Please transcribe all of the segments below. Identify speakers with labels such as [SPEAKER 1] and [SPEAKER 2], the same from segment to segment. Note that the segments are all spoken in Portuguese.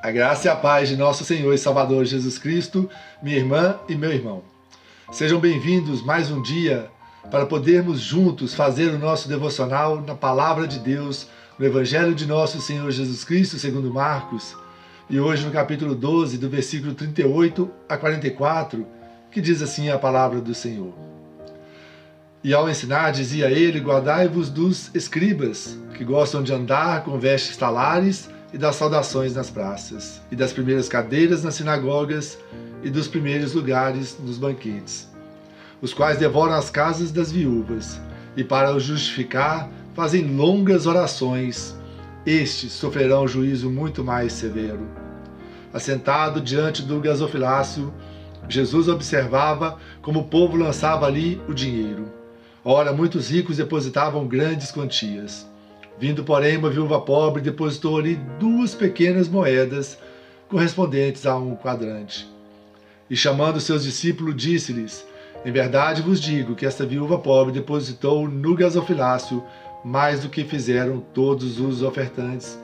[SPEAKER 1] A graça e a paz de nosso Senhor e Salvador Jesus Cristo, minha irmã e meu irmão. Sejam bem-vindos mais um dia para podermos juntos fazer o nosso devocional na Palavra de Deus, no Evangelho de nosso Senhor Jesus Cristo, segundo Marcos, e hoje no capítulo 12, do versículo 38 a 44, que diz assim a Palavra do Senhor. E ao ensinar, dizia ele, guardai-vos dos escribas, que gostam de andar com vestes talares e das saudações nas praças, e das primeiras cadeiras nas sinagogas, e dos primeiros lugares nos banquetes, os quais devoram as casas das viúvas, e para os justificar fazem longas orações. Estes sofrerão juízo muito mais severo. Assentado diante do gasofilácio, Jesus observava como o povo lançava ali o dinheiro. Ora, muitos ricos depositavam grandes quantias. Vindo, porém, uma viúva pobre depositou ali 2 pequenas moedas, correspondentes a 1 quadrante. E chamando seus discípulos, disse-lhes, em verdade vos digo que esta viúva pobre depositou no gasofilácio mais do que fizeram todos os ofertantes.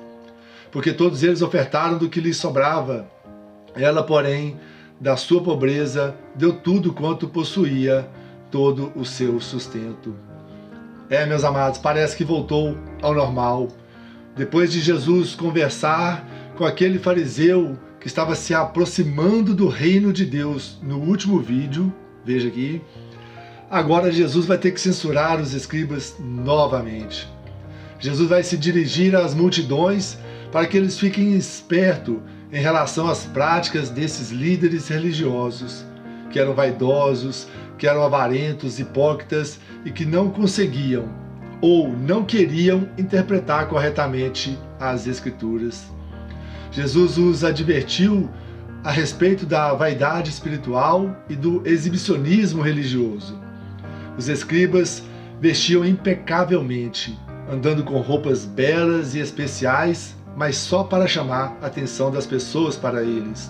[SPEAKER 1] Porque todos eles ofertaram do que lhes sobrava. Ela, porém, da sua pobreza, deu tudo quanto possuía, todo o seu sustento. Meus amados, parece que voltou ao normal. Depois de Jesus conversar com aquele fariseu que estava se aproximando do reino de Deus no último vídeo, veja aqui, agora Jesus vai ter que censurar os escribas novamente. Jesus vai se dirigir às multidões para que eles fiquem espertos em relação às práticas desses líderes religiosos, que eram vaidosos, que eram avarentos, hipócritas e que não conseguiam ou não queriam interpretar corretamente as Escrituras. Jesus os advertiu a respeito da vaidade espiritual e do exibicionismo religioso. Os escribas vestiam impecavelmente, andando com roupas belas e especiais, mas só para chamar a atenção das pessoas para eles.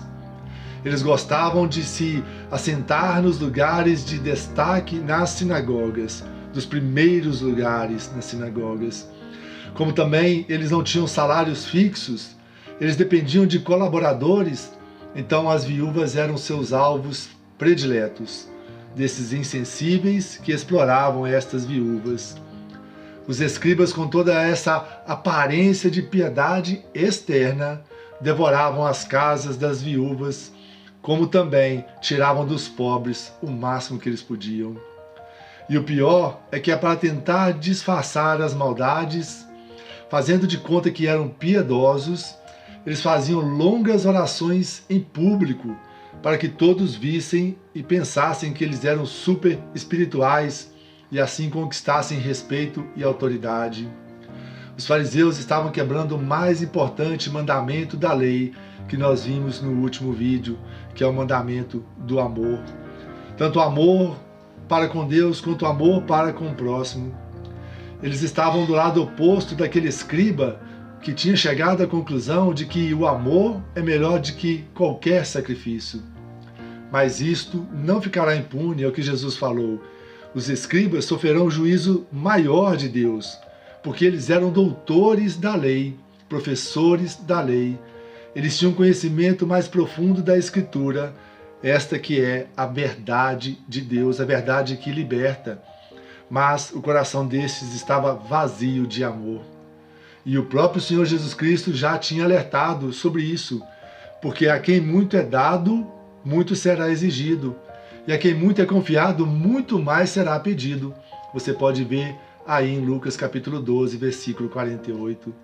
[SPEAKER 1] Eles gostavam de se assentar nos lugares de destaque nas sinagogas, dos primeiros lugares nas sinagogas. Como também eles não tinham salários fixos, eles dependiam de colaboradores, então as viúvas eram seus alvos prediletos, desses insensíveis que exploravam estas viúvas. Os escribas, com toda essa aparência de piedade externa, devoravam as casas das viúvas, como também tiravam dos pobres o máximo que eles podiam. E o pior é que para tentar disfarçar as maldades, fazendo de conta que eram piedosos, eles faziam longas orações em público para que todos vissem e pensassem que eles eram super espirituais e assim conquistassem respeito e autoridade. Os fariseus estavam quebrando o mais importante mandamento da lei que nós vimos no último vídeo, que é o mandamento do amor. Tanto o amor para com Deus quanto o amor para com o próximo. Eles estavam do lado oposto daquele escriba que tinha chegado à conclusão de que o amor é melhor do que qualquer sacrifício. Mas isto não ficará impune, é o que Jesus falou. Os escribas sofrerão juízo maior de Deus, porque eles eram doutores da lei, professores da lei. Eles tinham conhecimento mais profundo da Escritura, esta que é a verdade de Deus, a verdade que liberta. Mas o coração destes estava vazio de amor. E o próprio Senhor Jesus Cristo já tinha alertado sobre isso, porque a quem muito é dado, muito será exigido. E a quem muito é confiado, muito mais será pedido. Você pode ver aí em Lucas capítulo 12, versículo 48.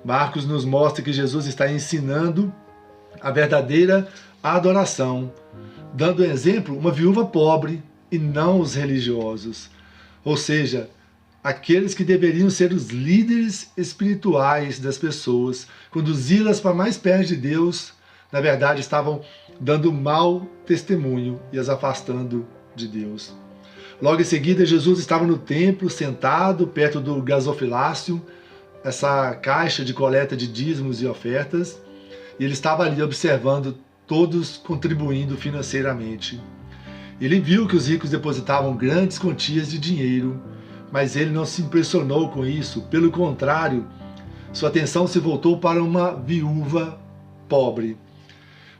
[SPEAKER 1] Marcos nos mostra que Jesus está ensinando a verdadeira adoração, dando exemplo uma viúva pobre e não os religiosos, ou seja, aqueles que deveriam ser os líderes espirituais das pessoas, conduzi-las para mais perto de Deus, na verdade estavam dando mau testemunho e as afastando de Deus. Logo em seguida, Jesus estava no templo, sentado perto do gasofilácio, essa caixa de coleta de dízimos e ofertas, e ele estava ali observando todos contribuindo financeiramente. Ele viu que os ricos depositavam grandes quantias de dinheiro, mas ele não se impressionou com isso. Pelo contrário, sua atenção se voltou para uma viúva pobre,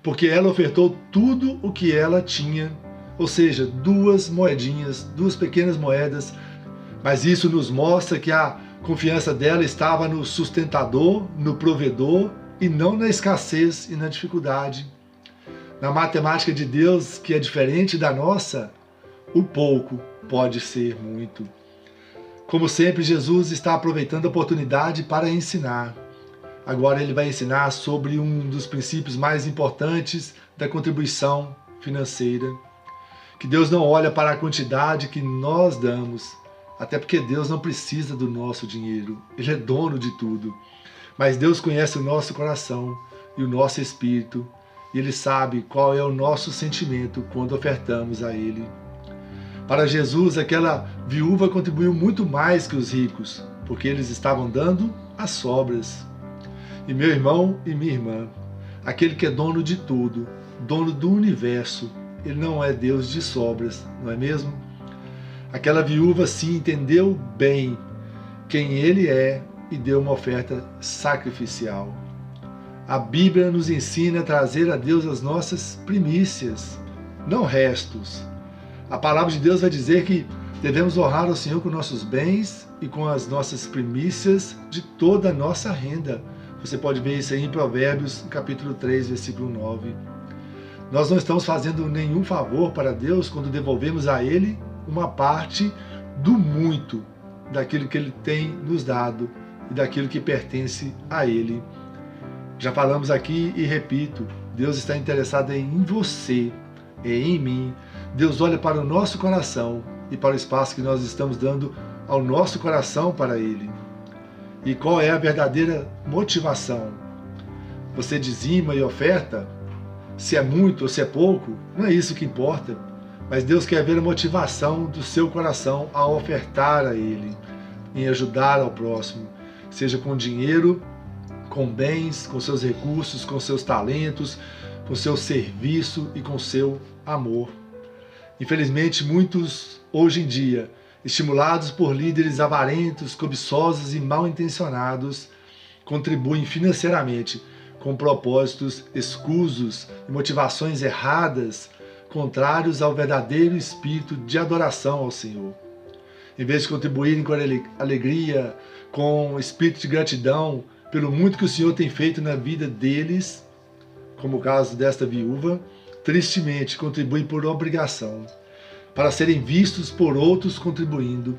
[SPEAKER 1] porque ela ofertou tudo o que ela tinha, ou seja, 2 moedinhas, 2 pequenas moedas, mas isso nos mostra que a confiança dela estava no sustentador, no provedor, e não na escassez e na dificuldade. Na matemática de Deus, que é diferente da nossa, o pouco pode ser muito. Como sempre, Jesus está aproveitando a oportunidade para ensinar. Agora ele vai ensinar sobre um dos princípios mais importantes da contribuição financeira. Que Deus não olha para a quantidade que nós damos, até porque Deus não precisa do nosso dinheiro, Ele é dono de tudo. Mas Deus conhece o nosso coração e o nosso espírito, e Ele sabe qual é o nosso sentimento quando ofertamos a Ele. Para Jesus, aquela viúva contribuiu muito mais que os ricos, porque eles estavam dando as sobras. E meu irmão e minha irmã, aquele que é dono de tudo, dono do universo, Ele não é Deus de sobras, não é mesmo? Aquela viúva sim entendeu bem quem Ele é e deu uma oferta sacrificial. A Bíblia nos ensina a trazer a Deus as nossas primícias, não restos. A palavra de Deus vai dizer que devemos honrar ao Senhor com nossos bens e com as nossas primícias de toda a nossa renda. Você pode ver isso aí em Provérbios, capítulo 3, versículo 9. Nós não estamos fazendo nenhum favor para Deus quando devolvemos a Ele uma parte do muito daquilo que Ele tem nos dado e daquilo que pertence a Ele. Já falamos aqui e repito, Deus está interessado em você e em mim. Deus olha para o nosso coração e para o espaço que nós estamos dando ao nosso coração para Ele. E qual é a verdadeira motivação? Você dizima e oferta? Se é muito ou se é pouco, não é isso que importa. Mas Deus quer ver a motivação do seu coração a ofertar a Ele, em ajudar ao próximo, seja com dinheiro, com bens, com seus recursos, com seus talentos, com seu serviço e com seu amor. Infelizmente, muitos, hoje em dia, estimulados por líderes avarentos, cobiçosos e mal intencionados, contribuem financeiramente com propósitos escusos e motivações erradas, contrários ao verdadeiro espírito de adoração ao Senhor. Em vez de contribuírem com alegria, com espírito de gratidão pelo muito que o Senhor tem feito na vida deles, como o caso desta viúva, tristemente contribuem por obrigação, para serem vistos por outros contribuindo,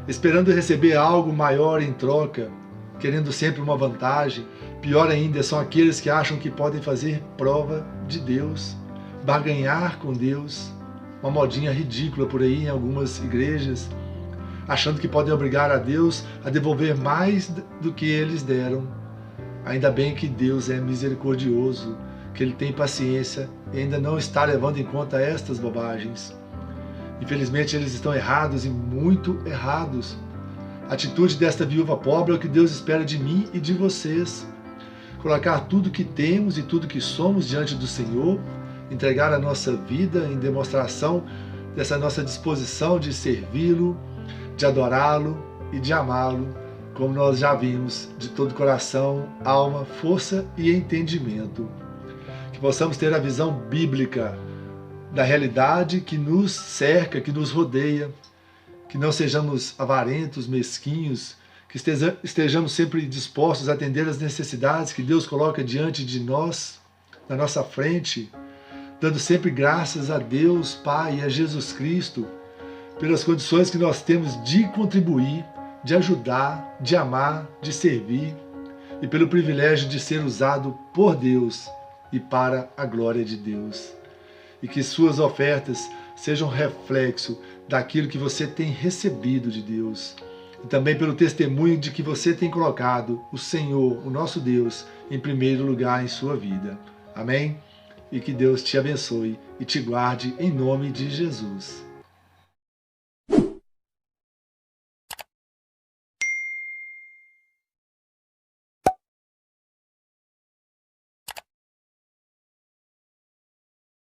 [SPEAKER 1] esperando receber algo maior em troca, querendo sempre uma vantagem. Pior ainda, são aqueles que acham que podem fazer prova de Deus, barganhar com Deus, uma modinha ridícula por aí em algumas igrejas, achando que podem obrigar a Deus a devolver mais do que eles deram. Ainda bem que Deus é misericordioso, que Ele tem paciência e ainda não está levando em conta estas bobagens. Infelizmente eles estão errados e muito errados. A atitude desta viúva pobre é o que Deus espera de mim e de vocês. Colocar tudo que temos e tudo que somos diante do Senhor, entregar a nossa vida em demonstração dessa nossa disposição de servi-lo, de adorá-lo e de amá-lo, como nós já vimos, de todo coração, alma, força e entendimento. Que possamos ter a visão bíblica da realidade que nos cerca, que nos rodeia, que não sejamos avarentos, mesquinhos, que estejamos sempre dispostos a atender às necessidades que Deus coloca diante de nós, na nossa frente, dando sempre graças a Deus, Pai, e a Jesus Cristo, pelas condições que nós temos de contribuir, de ajudar, de amar, de servir, e pelo privilégio de ser usado por Deus e para a glória de Deus. E que suas ofertas sejam reflexo daquilo que você tem recebido de Deus. E também pelo testemunho de que você tem colocado o Senhor, o nosso Deus, em primeiro lugar em sua vida. Amém? E que Deus te abençoe e te guarde em nome de Jesus.